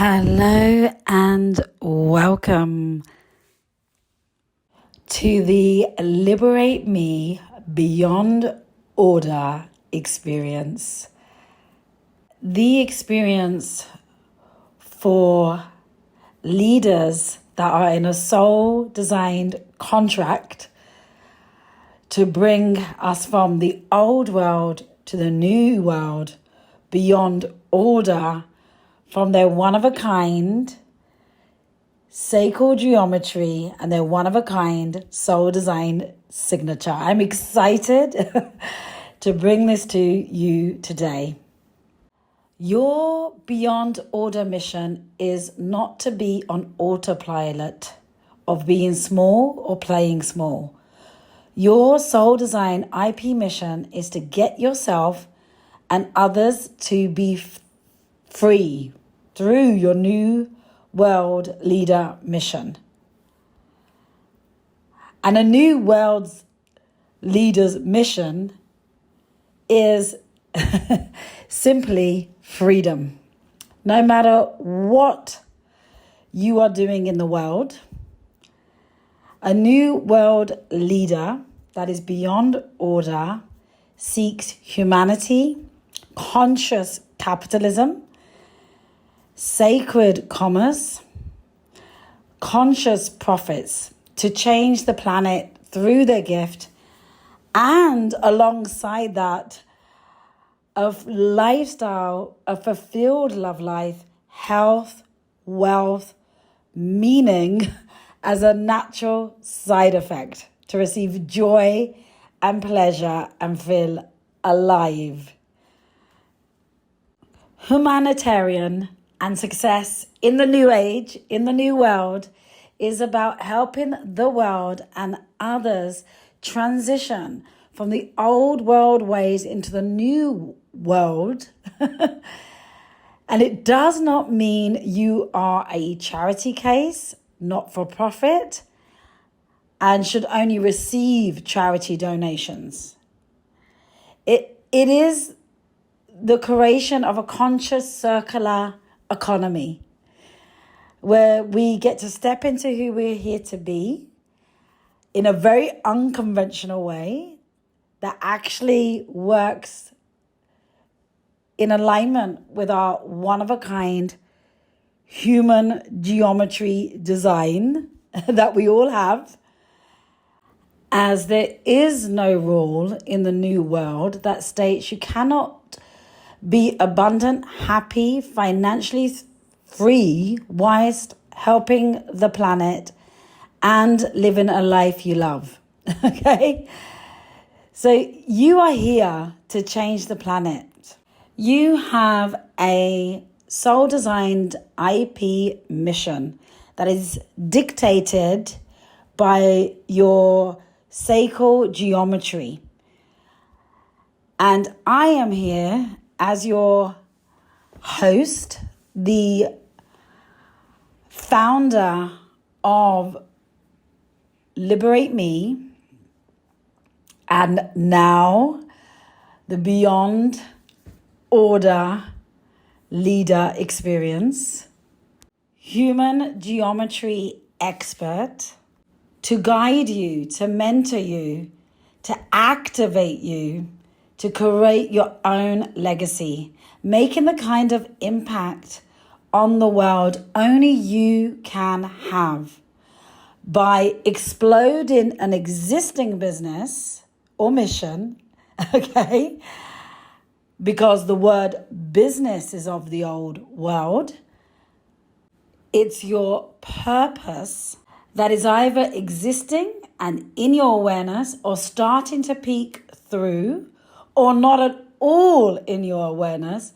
Hello and welcome to the Liberate Me Beyond Order experience. The experience for leaders that are in a soul-designed contract to bring us from the old world to the new world beyond order, from their one-of-a-kind sacred geometry and their one-of-a-kind soul design signature. I'm excited to bring this to you today. Your Beyond Order mission is not to be on autopilot of being small or playing small. Your soul design IP mission is to get yourself and others to be free through your new world leader mission. And a new world leader's mission is simply freedom. No matter what you are doing in the world, a new world leader that is beyond order seeks humanity, conscious capitalism, sacred commerce, conscious profits to change the planet through their gift, and alongside that, a lifestyle, a fulfilled love life, health, wealth, meaning as a natural side effect to receive joy and pleasure and feel alive. Humanitarian and success in the new age, in the new world, is about helping the world and others transition from the old world ways into the new world. And it does not mean you are a charity case, not for profit, and should only receive charity donations. It is the creation of a conscious circular economy where we get to step into who we're here to be in a very unconventional way that actually works in alignment with our one-of-a-kind human geometry design that we all have, as there is no rule in the new world that states you cannot be abundant, happy, financially free, whilst helping the planet and living a life you love. Okay? So you are here to change the planet. You have a soul-designed IP mission that is dictated by your sacred geometry. And I am here as your host, the founder of Liberate Me, and now the Beyond Order Leader Experience, human geometry expert, to guide you, to mentor you, to activate you, to create your own legacy, making the kind of impact on the world only you can have by exploding an existing business or mission, okay? Because the word business is of the old world. It's your purpose that is either existing and in your awareness or starting to peek through, or not at all in your awareness,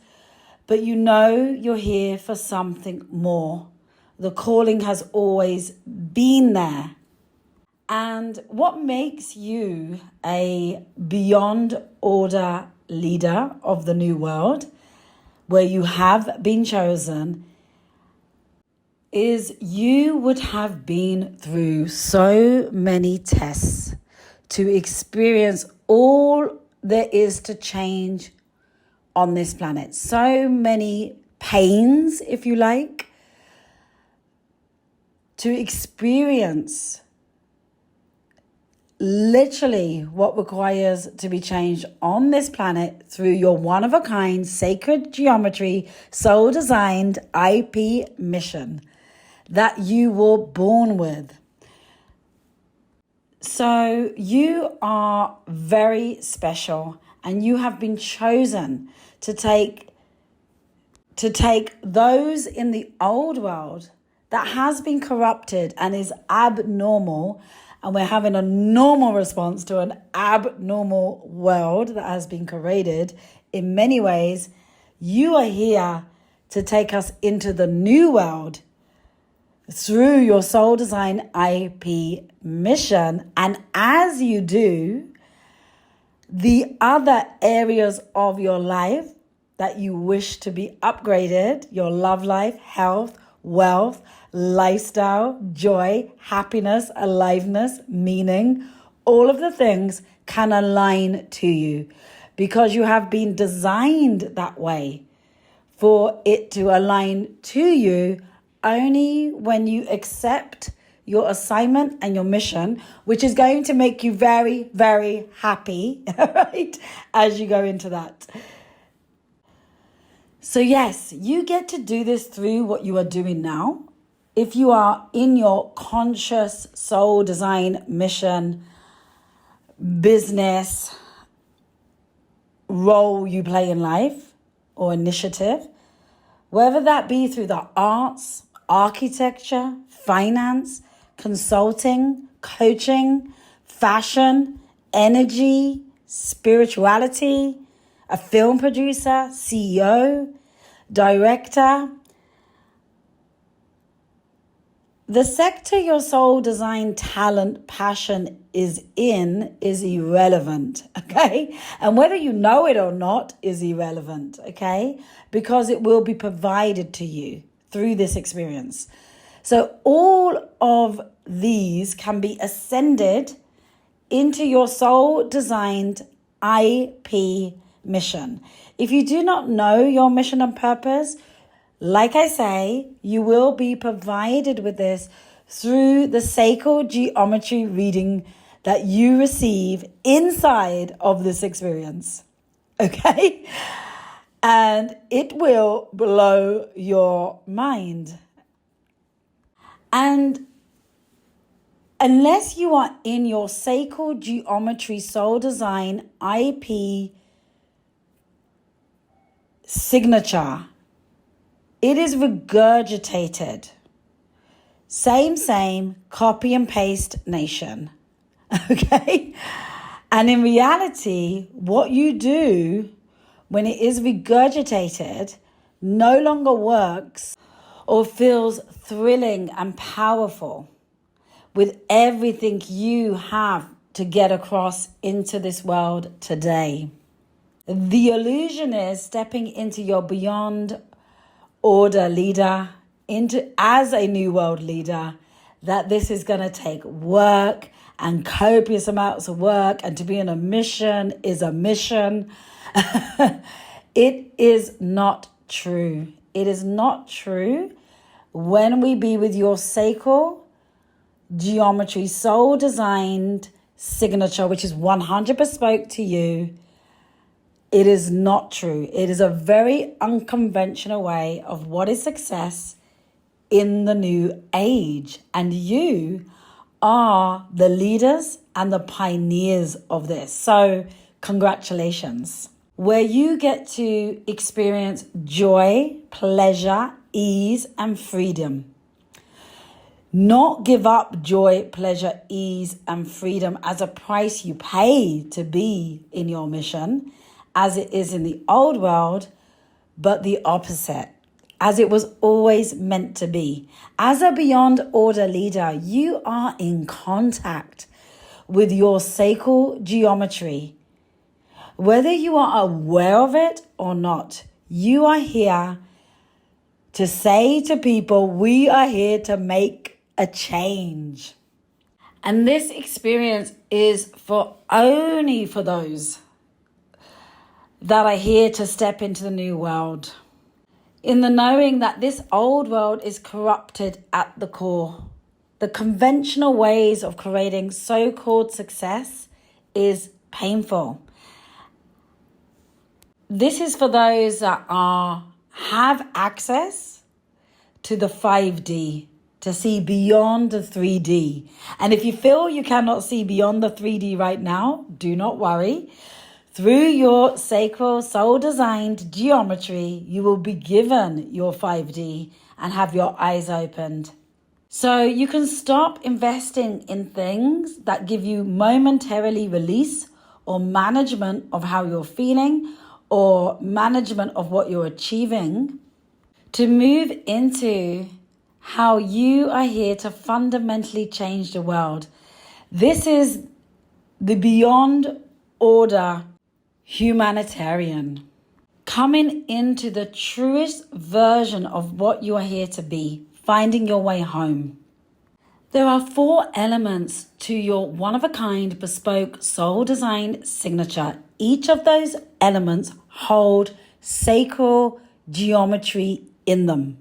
but you know you're here for something more. The calling has always been there. And what makes you a beyond order leader of the new world, where you have been chosen, is you would have been through so many tests to experience all there is to change on this planet. So many pains, if you like, to experience literally what requires to be changed on this planet through your one-of-a-kind sacred geometry, soul-designed IP mission that you were born with. So you are very special, and you have been chosen to take those in the old world that has been corrupted and is abnormal, and we're having a normal response to an abnormal world that has been created in many ways. You are here to take us into the new world through your soul design IP mission. And as you do, the other areas of your life that you wish to be upgraded, your love life, health, wealth, lifestyle, joy, happiness, aliveness, meaning, all of the things can align to you because you have been designed that way for it to align to you only when you accept your assignment and your mission, which is going to make you very, very happy, right, as you go into that. So yes, you get to do this through what you are doing now. If you are in your conscious soul design mission, business, role you play in life or initiative, whether that be through the arts, architecture, finance, consulting, coaching, fashion, energy, spirituality, a film producer, CEO, director. The sector your soul design, talent, passion is in is irrelevant, okay? And whether you know it or not is irrelevant, okay? Because it will be provided to you through this experience. So all of these can be ascended into your soul designed IP mission. If you do not know your mission and purpose, like I say, you will be provided with this through the sacred geometry reading that you receive inside of this experience. Okay? And it will blow your mind. And unless you are in your sacred geometry soul design IP signature, it is regurgitated. Same, copy and paste nation. Okay? And in reality, what you do when it is regurgitated no longer works or feels thrilling and powerful with everything you have to get across into this world today. The illusion is stepping into your beyond order leader, into as a new world leader, that this is going to take work and copious amounts of work, and to be on a mission is a mission. It is not true. It is not true. When we be with your sacred geometry soul designed signature, which is 100% bespoke to you, it is not true. It is a very unconventional way of what is success in the new age. And you are the leaders and the pioneers of this. So congratulations. Where you get to experience joy, pleasure, ease, and freedom. Not give up joy, pleasure, ease, and freedom as a price you pay to be in your mission, as it is in the old world, but the opposite, as it was always meant to be. As a beyond order leader, you are in contact with your sacred geometry. Whether you are aware of it or not, you are here to say to people, we are here to make a change. And this experience is only for those that are here to step into the new world, in the knowing that this old world is corrupted at the core. the conventional ways of creating so-called success is painful. This is for those that have access to the 5D, to see beyond the 3D. And if you feel you cannot see beyond the 3D right now, do not worry. Through your sacral soul-designed geometry, you will be given your 5D and have your eyes opened. So you can stop investing in things that give you momentarily release or management of how you're feeling or management of what you're achieving, to move into how you are here to fundamentally change the world. This is the beyond order humanitarian, coming into the truest version of what you are here to be, finding your way home. There are 4 elements to your one-of-a-kind, bespoke, soul-designed signature. Each of those elements hold sacral geometry in them.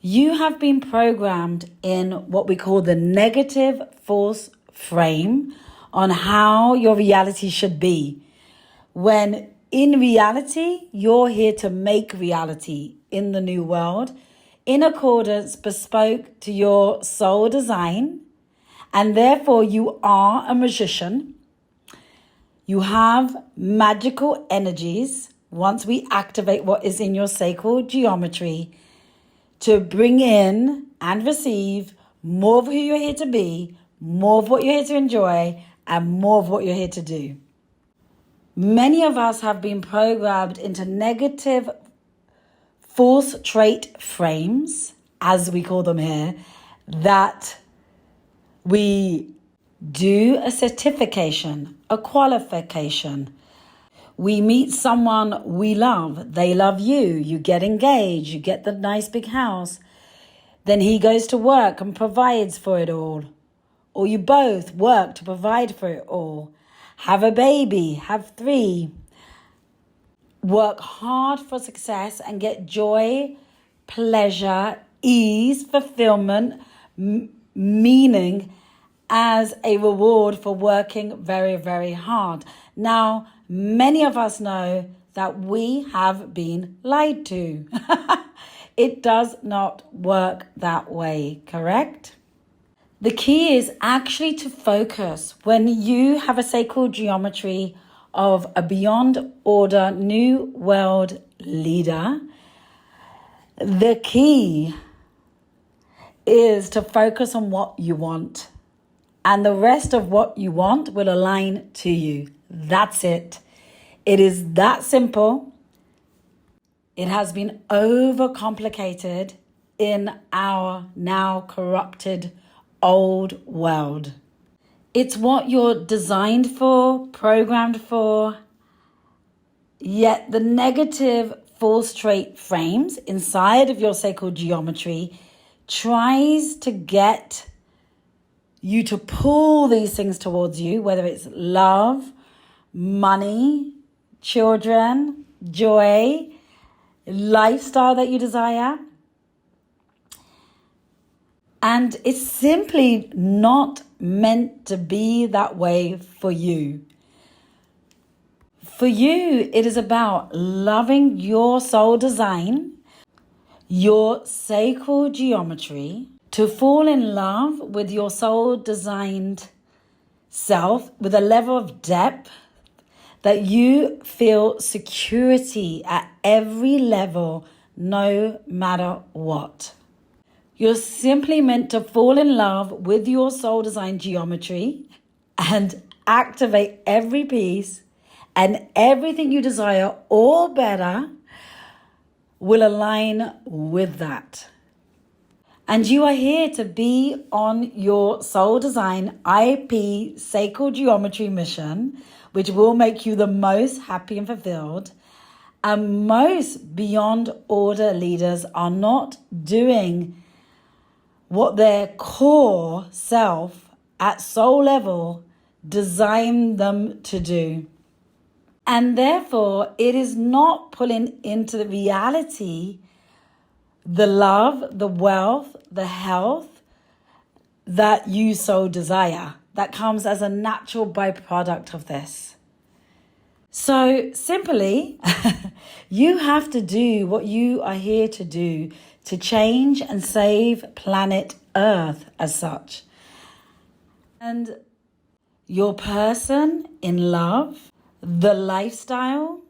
You have been programmed in what we call the negative force frame on how your reality should be, when in reality, you're here to make reality in the new world in accordance, bespoke to your soul design, and therefore you are a magician. You have magical energies once we activate what is in your sacral geometry to bring in and receive more of who you're here to be, more of what you're here to enjoy, and more of what you're here to do. Many of us have been programmed into negative force trait frames, as we call them here, that we do a certification, a qualification. We meet someone we love, they love you, you get engaged, you get the nice big house. Then he goes to work and provides for it all. Or you both work to provide for it all. Have a baby, have 3. Work hard for success and get joy, pleasure, ease, fulfillment, meaning as a reward for working very, very hard. Now, many of us know that we have been lied to. It does not work that way, correct? The key is actually to focus when you have a sacral geometry of a beyond order new world leader. The key is to focus on what you want, and the rest of what you want will align to you. That's it. It is that simple. It has been overcomplicated in our now corrupted old world. It's what you're designed for, programmed for, yet the negative force trait frames inside of your sacral geometry tries to get you to pull these things towards you, whether it's love, money, children, joy, lifestyle that you desire. And it's simply not meant to be that way for you. For you, it is about loving your soul design, your sacral geometry, to fall in love with your soul designed self with a level of depth that you feel security at every level, no matter what. You're simply meant to fall in love with your soul design geometry and activate every piece, and everything you desire or better will align with that. And you are here to be on your soul design IP sacral geometry mission, which will make you the most happy and fulfilled. And most beyond order leaders are not doing what their core self at soul level designed them to do. And therefore, it is not pulling into the reality the love, the wealth, the health, that you so desire. That comes as a natural byproduct of this. So simply, you have to do what you are here to do to change and save planet Earth as such. And your person in love, the lifestyle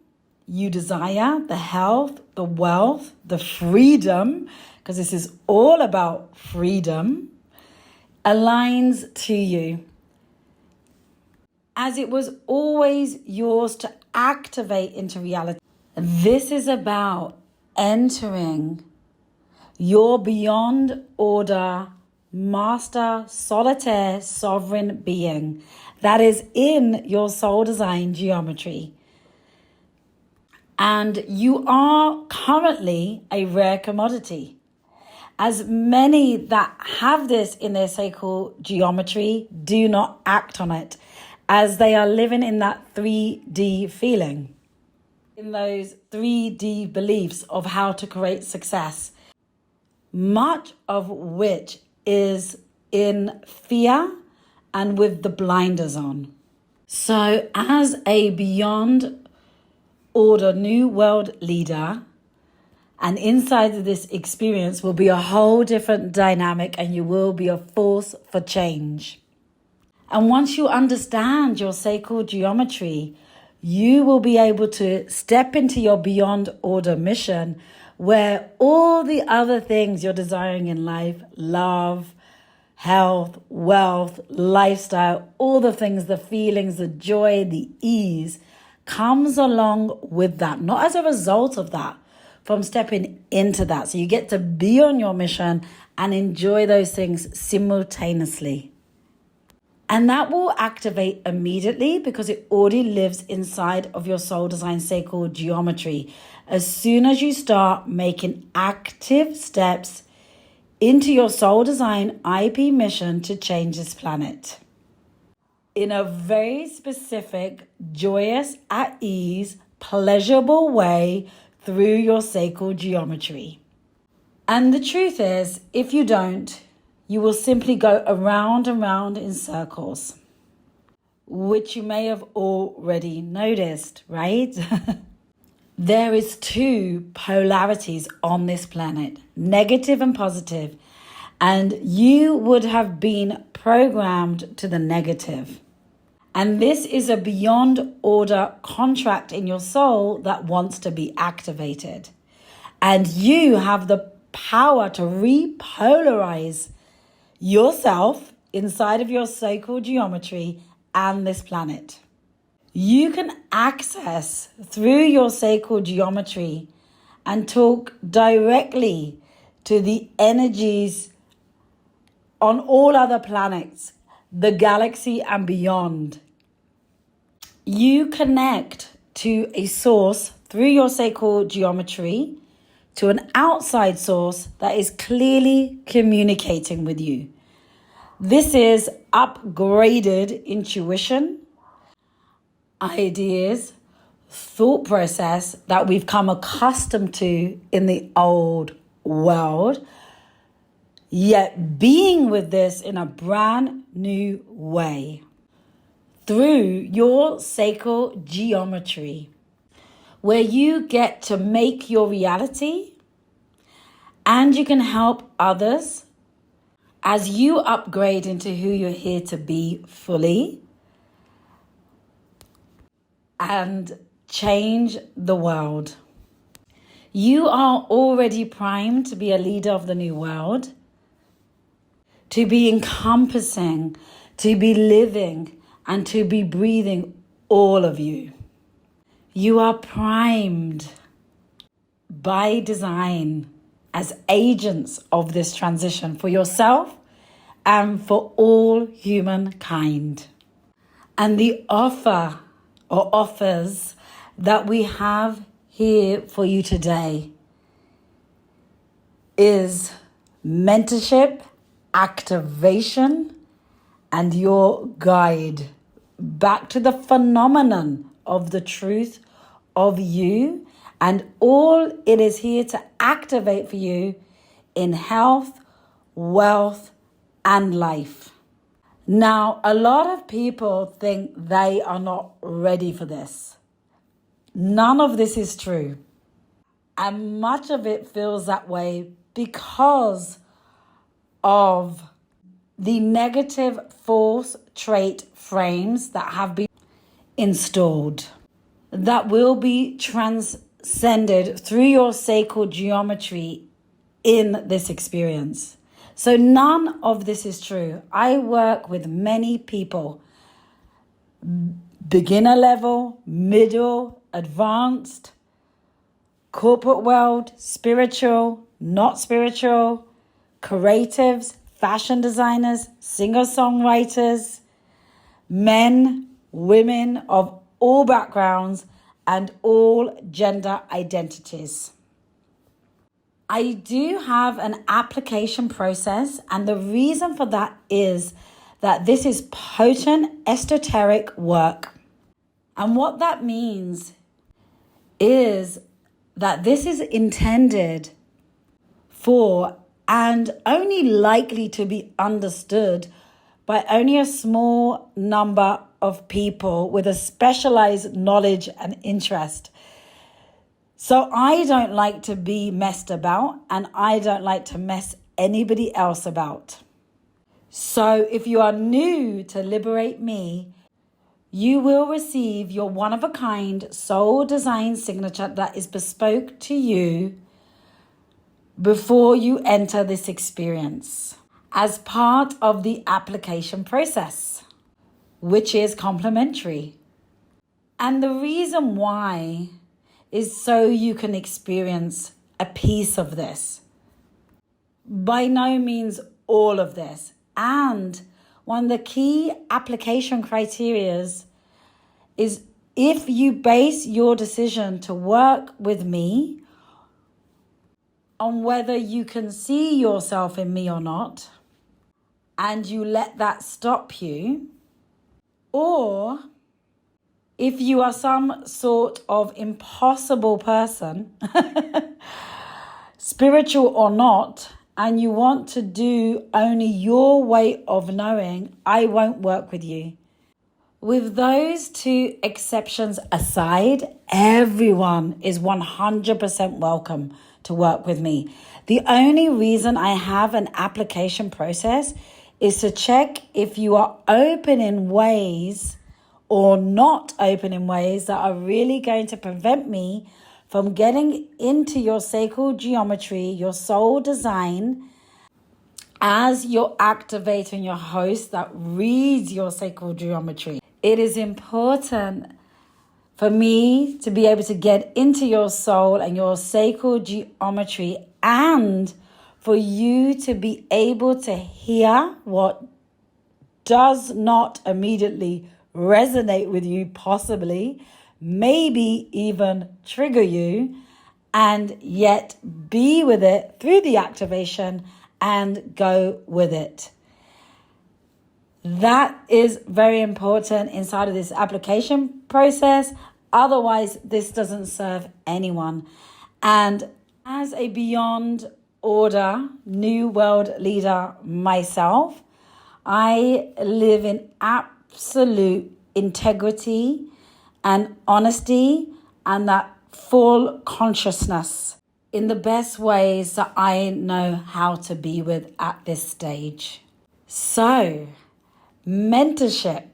you desire, the health, the wealth, the freedom, because this is all about freedom, aligns to you, as it was always yours to activate into reality. This is about entering your beyond order, master, solitaire, sovereign being that is in your soul design geometry. And you are currently a rare commodity, as many that have this in their sacral geometry do not act on it, as they are living in that 3D feeling, in those 3D beliefs of how to create success, much of which is in fear and with the blinders on. So as a beyond order new world leader, and inside of this experience will be a whole different dynamic, and you will be a force for change. And once you understand your sacral geometry, you will be able to step into your beyond order mission, where all the other things you're desiring in life, love, health, wealth, lifestyle, all the things, the feelings, the joy, the ease, comes along with that, not as a result of that, from stepping into that. So you get to be on your mission and enjoy those things simultaneously. And that will activate immediately because it already lives inside of your soul design sacral geometry. As soon as you start making active steps into your soul design IP mission to change this planet in a very specific, joyous, at ease, pleasurable way through your sacral geometry. And the truth is, if you don't, you will simply go around and round in circles, which you may have already noticed, right? There is two polarities on this planet, negative and positive, and you would have been programmed to the negative. And this is a beyond order contract in your soul that wants to be activated. And you have the power to repolarize yourself inside of your sacral geometry and this planet. You can access through your sacral geometry and talk directly to the energies on all other planets, the galaxy and beyond. You connect to a source through your sacral geometry, to an outside source that is clearly communicating with you. This is upgraded intuition, ideas, thought process that we've come accustomed to in the old world, yet being with this in a brand new way through your sacral geometry, where you get to make your reality and you can help others as you upgrade into who you're here to be fully and change the world. You are already primed to be a leader of the new world, to be encompassing, to be living, and to be breathing all of you. You are primed by design as agents of this transition for yourself and for all humankind. And the offer or offers that we have here for you today is mentorship, activation, and your guide back to the phenomenon of the truth of you and all it is here to activate for you in health, wealth, and life. Now, a lot of people think they are not ready for this. None of this is true. And much of it feels that way because of the negative false trait frames that have been installed, that will be transcended through your sacred geometry in this experience. So none of this is true. I work with many people, beginner level, middle, advanced, corporate world, spiritual, not spiritual, creatives, fashion designers, singer-songwriters, men, women of all backgrounds and all gender identities. I do have an application process, and the reason for that is that this is potent esoteric work. And what that means is that this is intended for and only likely to be understood by only a small number of people with a specialized knowledge and interest. So I don't like to be messed about, and I don't like to mess anybody else about. So if you are new to Liberate Me, you will receive your one-of-a-kind soul design signature that is bespoke to you before you enter this experience as part of the application process, which is complimentary. And the reason why is so you can experience a piece of this. By no means all of this. And one of the key application criteria is if you base your decision to work with me on whether you can see yourself in me or not, and you let that stop you, or if you are some sort of impossible person, spiritual or not, and you want to do only your way of knowing, I won't work with you. With those two exceptions aside, everyone is 100% welcome to work with me. The only reason I have an application process is to check if you are open in ways or not open in ways that are really going to prevent me from getting into your sacred geometry, your soul design, as you're activating your host that reads your sacred geometry. It is important for me to be able to get into your soul and your sacred geometry, and for you to be able to hear what does not immediately resonate with you, possibly, maybe even trigger you, and yet be with it through the activation and go with it. That is very important inside of this application process. Otherwise, this doesn't serve anyone. And as a beyond order, new world leader myself, I live in absolute integrity and honesty and that full consciousness in the best ways that I know how to be with at this stage. So, mentorship,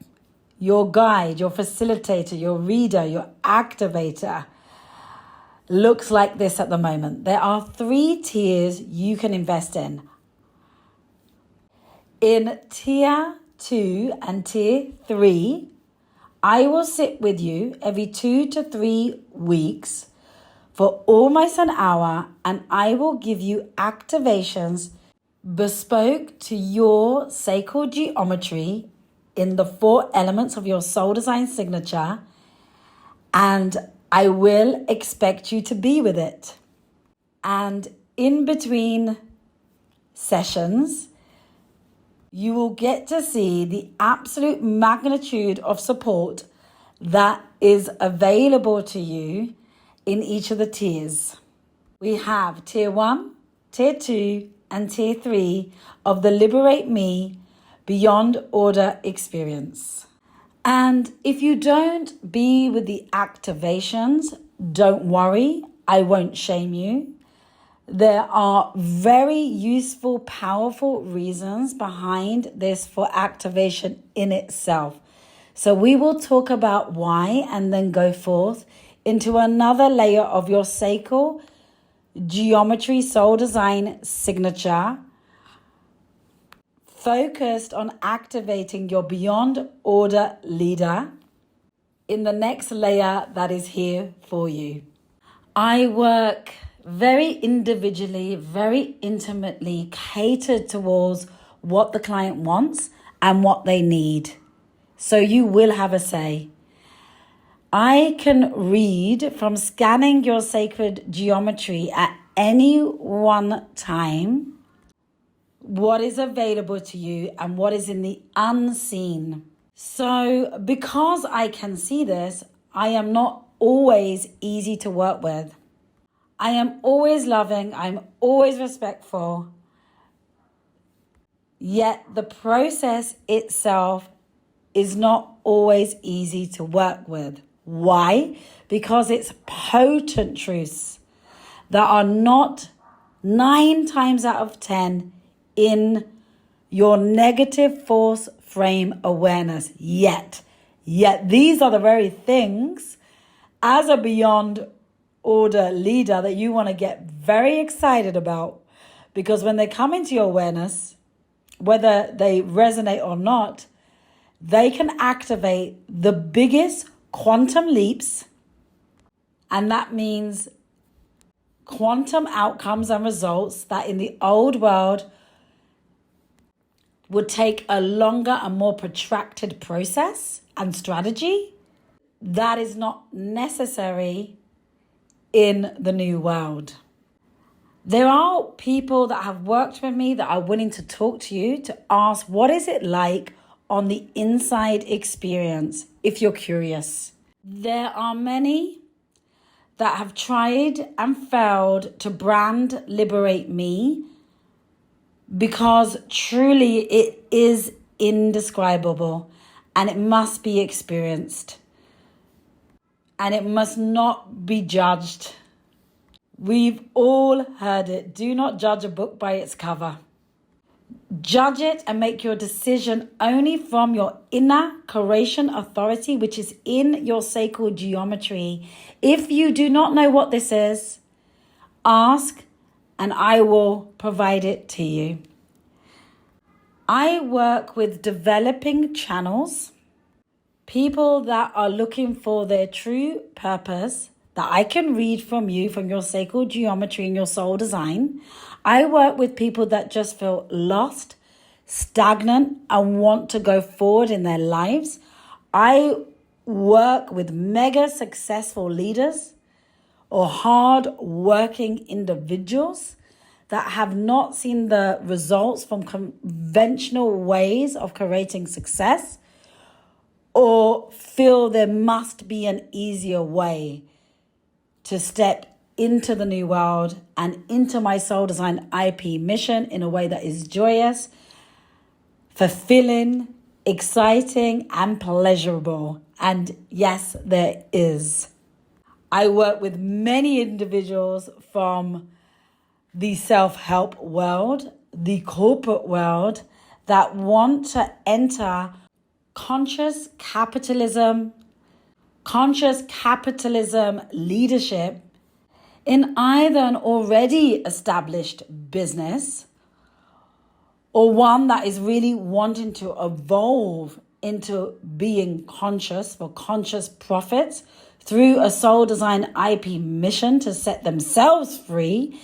your guide, your facilitator, your reader, your activator looks like this at the moment. There are 3 tiers you can invest in. In tier 2 and tier 3, I will sit with you every 2 to 3 weeks for almost an hour, and I will give you activations bespoke to your sacred geometry in the 4 elements of your soul design signature, and I will expect you to be with it. And in between sessions, you will get to see the absolute magnitude of support that is available to you in each of the tiers. We have tier 1, tier 2, and Tier 3 of the Liberate Me Beyond Order experience. And if you don't be with the activations, don't worry, I won't shame you. There are very useful, powerful reasons behind this for activation in itself. So we will talk about why and then go forth into another layer of your sacral geometry soul design signature, focused on activating your beyond order leader in the next layer that is here for you. I work very individually, very intimately, catered towards what the client wants and what they need. So you will have a say. I can read from scanning your sacred geometry at any one time what is available to you and what is in the unseen. So because I can see this, I am not always easy to work with. I am always loving, I'm always respectful, yet the process itself is not always easy to work with. Why? Because it's potent truths that are not 9 times out of 10 in your negative force frame awareness yet. Yet these are the very things as a beyond order leader that you want to get very excited about, because when they come into your awareness, whether they resonate or not, they can activate the biggest quantum leaps, and that means quantum outcomes and results that in the old world would take a longer and more protracted process and strategy. That is not necessary in the new world. There are people that have worked with me that are willing to talk to you to ask, what is it like on the inside experience, if you're curious. There are many that have tried and failed to brand Liberate Me because truly it is indescribable and it must be experienced and it must not be judged. We've all heard it. Do not judge a book by its cover. Judge it and make your decision only from your inner creation authority, which is in your sacral geometry. If you do not know what this is, ask and I will provide it to you. I work with developing channels, people that are looking for their true purpose, that I can read from you, from your sacral geometry and your soul design. I work with people that just feel lost, stagnant, and want to go forward in their lives. I work with mega successful leaders or hard working individuals that have not seen the results from conventional ways of creating success, or feel there must be an easier way to step into the new world and into my soul design IP mission in a way that is joyous, fulfilling, exciting, and pleasurable. And yes, there is. I work with many individuals from the self-help world, the corporate world, that want to enter conscious capitalism leadership in either an already established business or one that is really wanting to evolve into being conscious for conscious profits through a soul design IP mission to set themselves free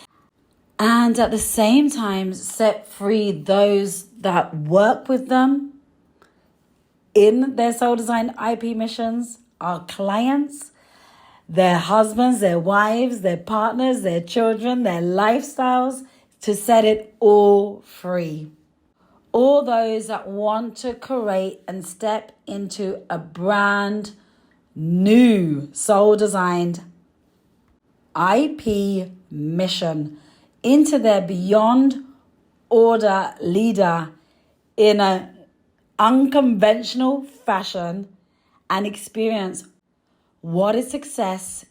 and at the same time set free those that work with them in their soul design IP missions, our clients, their husbands, their wives, their partners, their children, their lifestyles, to set it all free. All those that want to create and step into a brand new soul designed IP mission into their beyond order leader in an unconventional fashion and experience what is success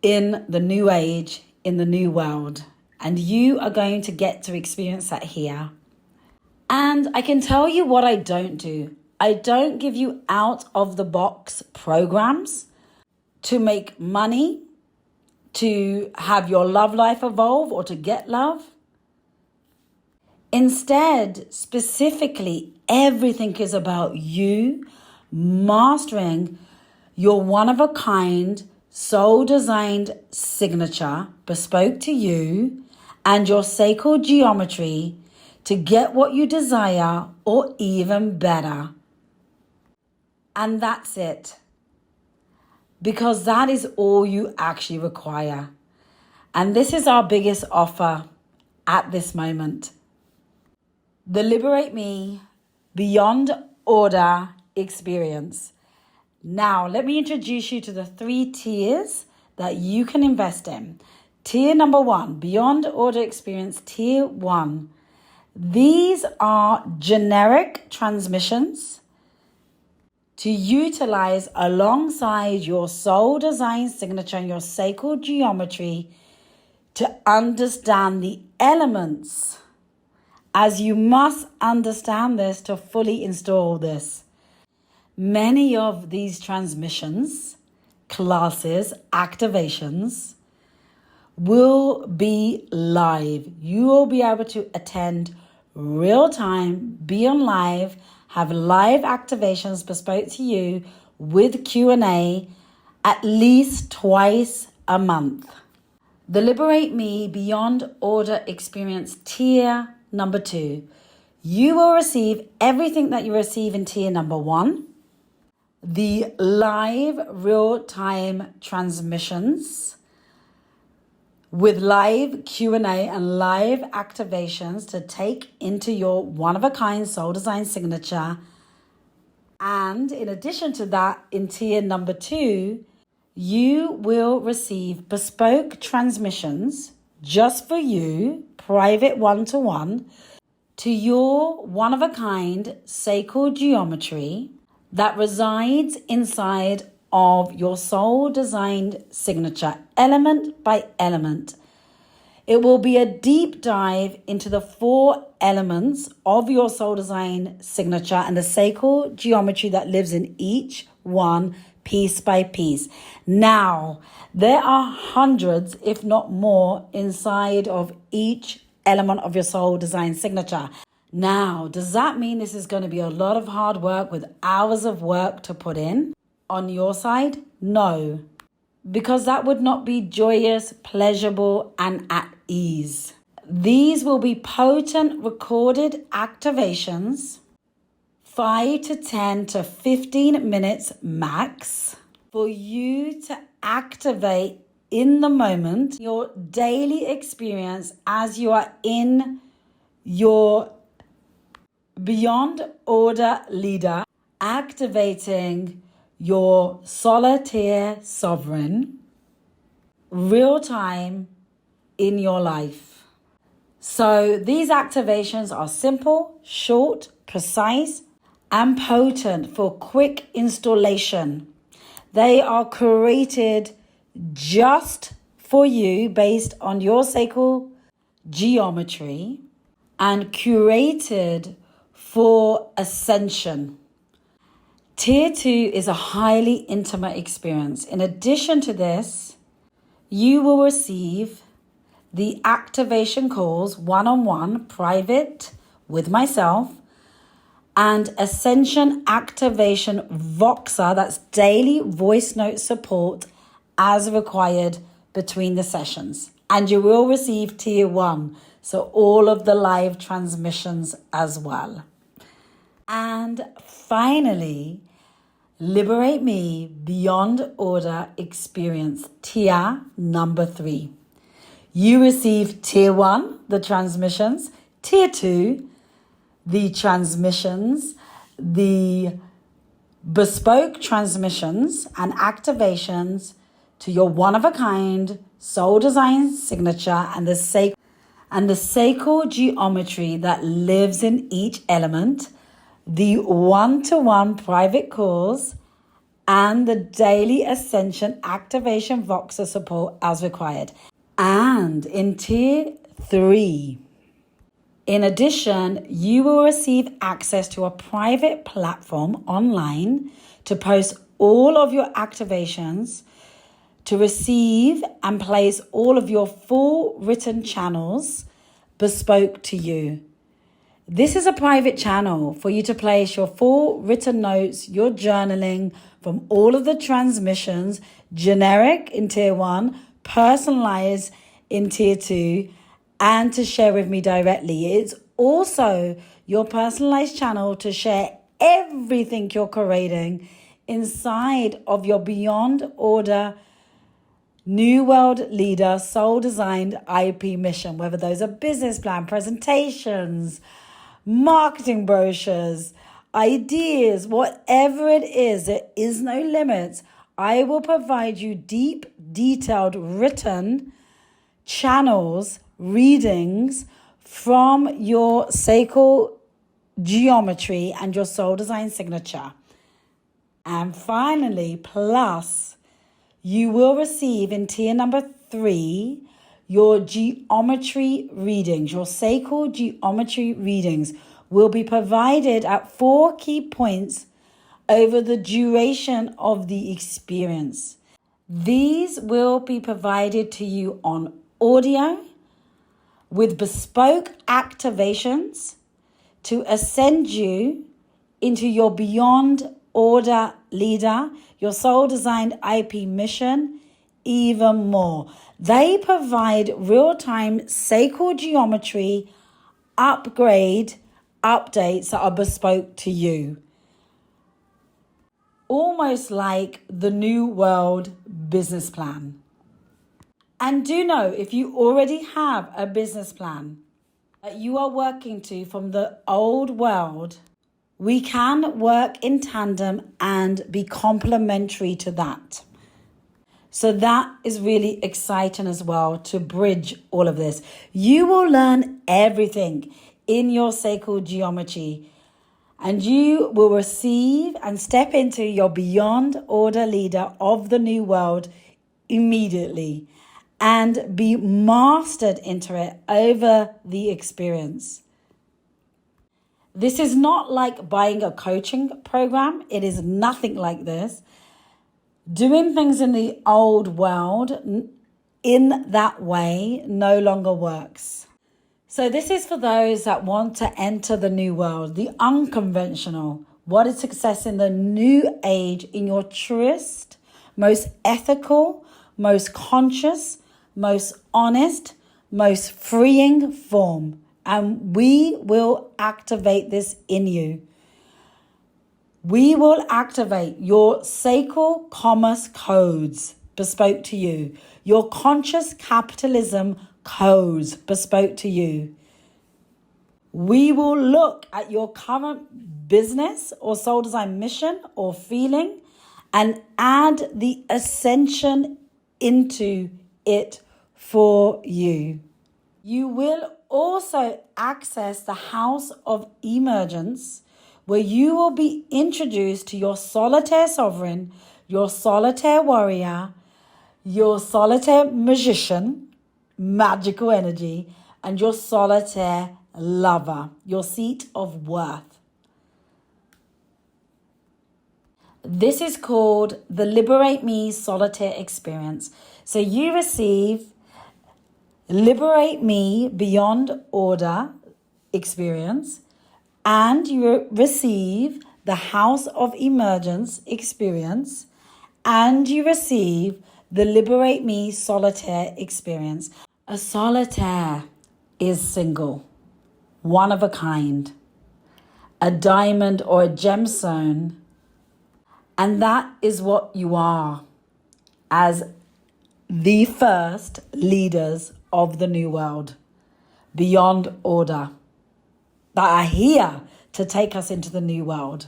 in the new age, in the new world. And you are going to get to experience that here. And I can tell you what I don't do. I don't give you out of the box programs to make money, to have your love life evolve, or to get love. Instead, specifically, everything is about you mastering your one-of-a-kind, soul-designed signature, bespoke to you, and your sacred geometry to get what you desire or even better. And that's it. Because that is all you actually require. And this is our biggest offer at this moment. The Liberate Me Beyond Order experience. Now, let me introduce you to the 3 tiers that you can invest in. Tier number 1, Beyond Order Experience, Tier 1. These are generic transmissions to utilize alongside your soul design signature and your sacred geometry to understand the elements, as you must understand this to fully install this. Many of these transmissions, classes, activations will be live. You will be able to attend real time, be on live, have live activations bespoke to you with Q&A at least twice a month. The Liberate Me Beyond Order Experience tier number 2. You will receive everything that you receive in tier number 1. The live real-time transmissions with live Q&A and live activations to take into your one-of-a-kind soul design signature. And in addition to that, in tier number 2, you will receive bespoke transmissions just for you, private one-to-one, to your one-of-a-kind sacred geometry that resides inside of your soul designed signature, element by element. It will be a deep dive into the 4 elements of your soul design signature and the sacred geometry that lives in each one, piece by piece. Now, there are hundreds, if not more, inside of each element of your soul design signature. Now, does that mean this is going to be a lot of hard work with hours of work to put in on your side? No, because that would not be joyous, pleasurable, and at ease. These will be potent recorded activations, 5 to 10 to 15 minutes max, for you to activate in the moment your daily experience as you are in your Beyond Order leader, activating your solitaire sovereign real time in your life. So these activations are simple, short, precise, and potent for quick installation. They are created just for you based on your sacred geometry and curated for ascension. Tier 2 is a highly intimate experience. In addition to this, you will receive the activation calls one-on-one, private with myself, and Ascension Activation Voxer, that's daily voice note support as required between the sessions. And you will receive tier 1, so all of the live transmissions as well. And finally, Liberate Me Beyond Order Experience tier number 3. You receive tier 1, the transmissions, tier 2, the transmissions, the bespoke transmissions and activations to your one-of-a-kind soul design signature and the sacred. and the sacred geometry that lives in each element, the one-to-one private calls, and the daily ascension activation Voxer support as required. And in tier 3, in addition, you will receive access to a private platform online to post all of your activations, to receive and place all of your full written channels bespoke to you. This is a private channel for you to place your full written notes, your journaling from all of the transmissions, generic in tier 1, personalized in tier 2, and to share with me directly. It's also your personalized channel to share everything you're creating inside of your Beyond Order New World Leader Soul Designed IP mission, whether those are business plan, presentations, marketing brochures, ideas, whatever it is, there is no limit. I will provide you deep, detailed, written channels, readings from your sacred geometry and your soul design signature. And finally, plus, you will receive in tier number 3 your geometry readings. Your sacred geometry readings will be provided at 4 key points over the duration of the experience. These will be provided to you on audio with bespoke activations to ascend you into your Beyond Order Leader, your soul designed IP mission, even more. They provide real-time sacred geometry updates that are bespoke to you. Almost like the New World business plan. And do know, if you already have a business plan that you are working to from the old world, we can work in tandem and be complementary to that. So that is really exciting as well, to bridge all of this. You will learn everything in your sacred geometry, and you will receive and step into your Beyond Order Leader of the New World immediately and be mastered into it over the experience. This is not like buying a coaching program. It is nothing like this. Doing things in the old world in that way no longer works. So this is for those that want to enter the new world, the unconventional. What is success in the new age in your truest, most ethical, most conscious, most honest, most freeing form. And we will activate this in you. We will activate your sacred commerce codes bespoke to you. Your conscious capitalism codes bespoke to you. We will look at your current business or soul design mission or feeling and add the ascension into it for you. You will also access the house of emergence, where you will be introduced to your solitaire sovereign, your solitaire warrior, your solitaire magician, magical energy, and your solitaire lover, your seat of worth. This is called the Liberate Me Solitaire Experience. So you receive Liberate Me Beyond Order experience, and you receive the House of Emergence experience, and you receive the Liberate Me Solitaire experience. A solitaire is single, one of a kind, a diamond or a gemstone, and that is what you are as the first leaders of the new world, Beyond Order, that are here to take us into the new world.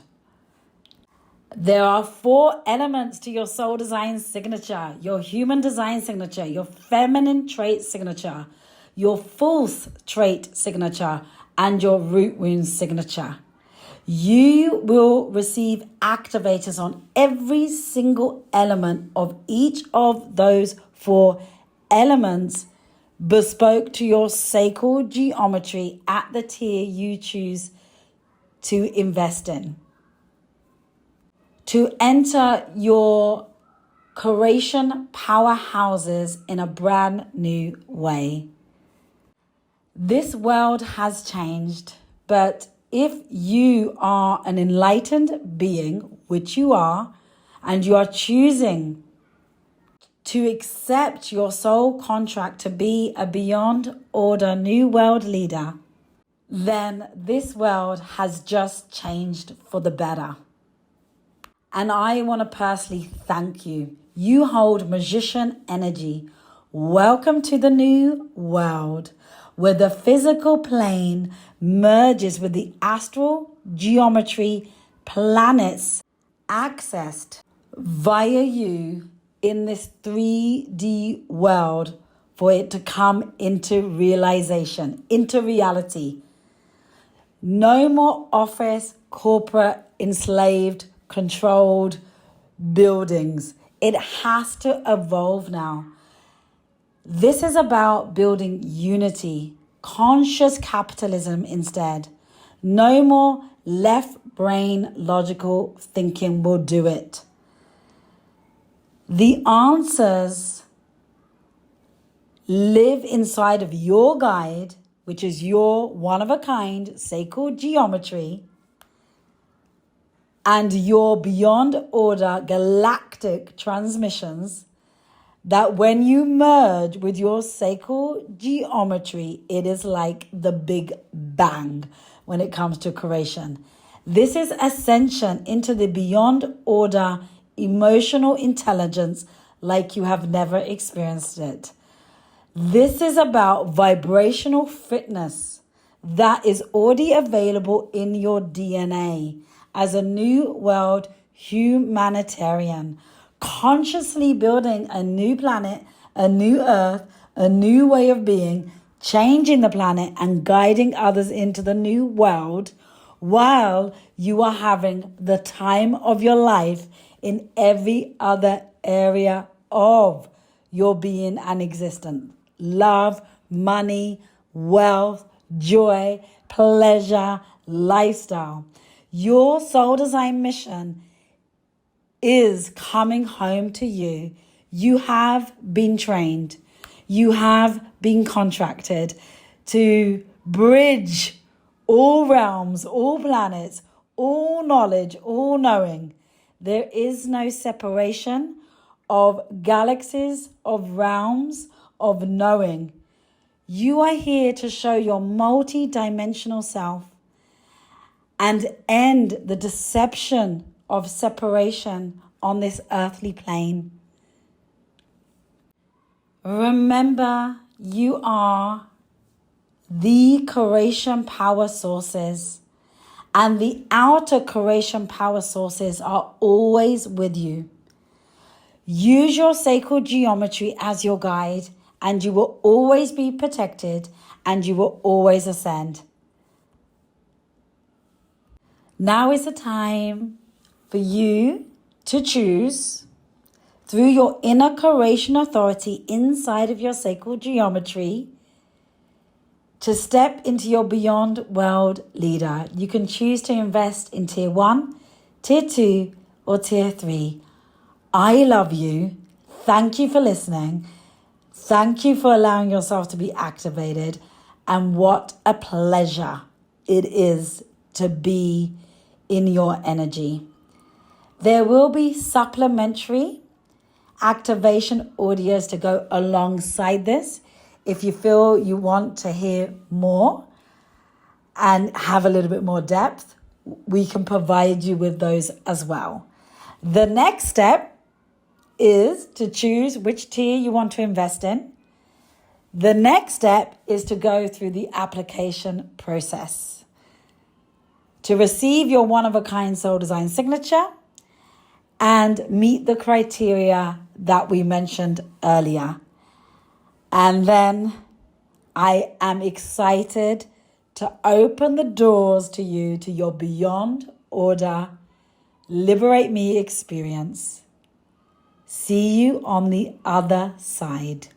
There are 4 elements to your soul design signature: your human design signature, your feminine trait signature, your false trait signature, and your root wound signature. You will receive activators on every single element of each of those 4 elements bespoke to your sacred geometry at the tier you choose to invest in. To enter your creation powerhouses in a brand new way. This world has changed, but if you are an enlightened being, which you are, and you are choosing to accept your soul contract to be a beyond order new world leader, then this world has just changed for the better. And I want to personally thank you. You hold magician energy. Welcome to the new world, where the physical plane merges with the astral geometry planets accessed via you in this 3D world for it to come into realization, into reality. No more office, corporate, enslaved, controlled buildings. It has to evolve now. This is about building unity, conscious capitalism instead. No more left brain logical thinking will do it. The answers live inside of your guide, which is your one-of-a-kind sacred geometry, and your beyond order galactic transmissions, that when you merge with your sacred geometry, it is like the big bang when it comes to creation. This is ascension into the beyond order emotional intelligence like you have never experienced it. This is about vibrational fitness that is already available in your DNA as a new world humanitarian, consciously building a new planet, a new earth, a new way of being, changing the planet and guiding others into the new world while you are having the time of your life in every other area of your being and existence. Love, money, wealth, joy, pleasure, lifestyle. Your soul design mission is coming home to you. You have been trained. You have been contracted to bridge all realms, all planets, all knowledge, all knowing. There is no separation of galaxies, of realms, of knowing. You are here to show your multi-dimensional self and end the deception of separation on this earthly plane. Remember, you are the creation power sources, and the outer creation power sources are always with you. Use your sacred geometry as your guide, and you will always be protected, and you will always ascend. Now is the time for you to choose, through your inner creation authority inside of your sacred geometry, to step into your beyond world leader. You can choose to invest in tier 1, tier 2, or tier 3. I love you. Thank you for listening. Thank you for allowing yourself to be activated. And what a pleasure it is to be in your energy. There will be supplementary activation audios to go alongside this. If you feel you want to hear more and have a little bit more depth, we can provide you with those as well. The next step is to choose which tier you want to invest in. The next step is to go through the application process to receive your one-of-a-kind soul design signature and meet the criteria that we mentioned earlier. And then I am excited to open the doors to you, to your Beyond Order Liberate Me experience. See you on the other side.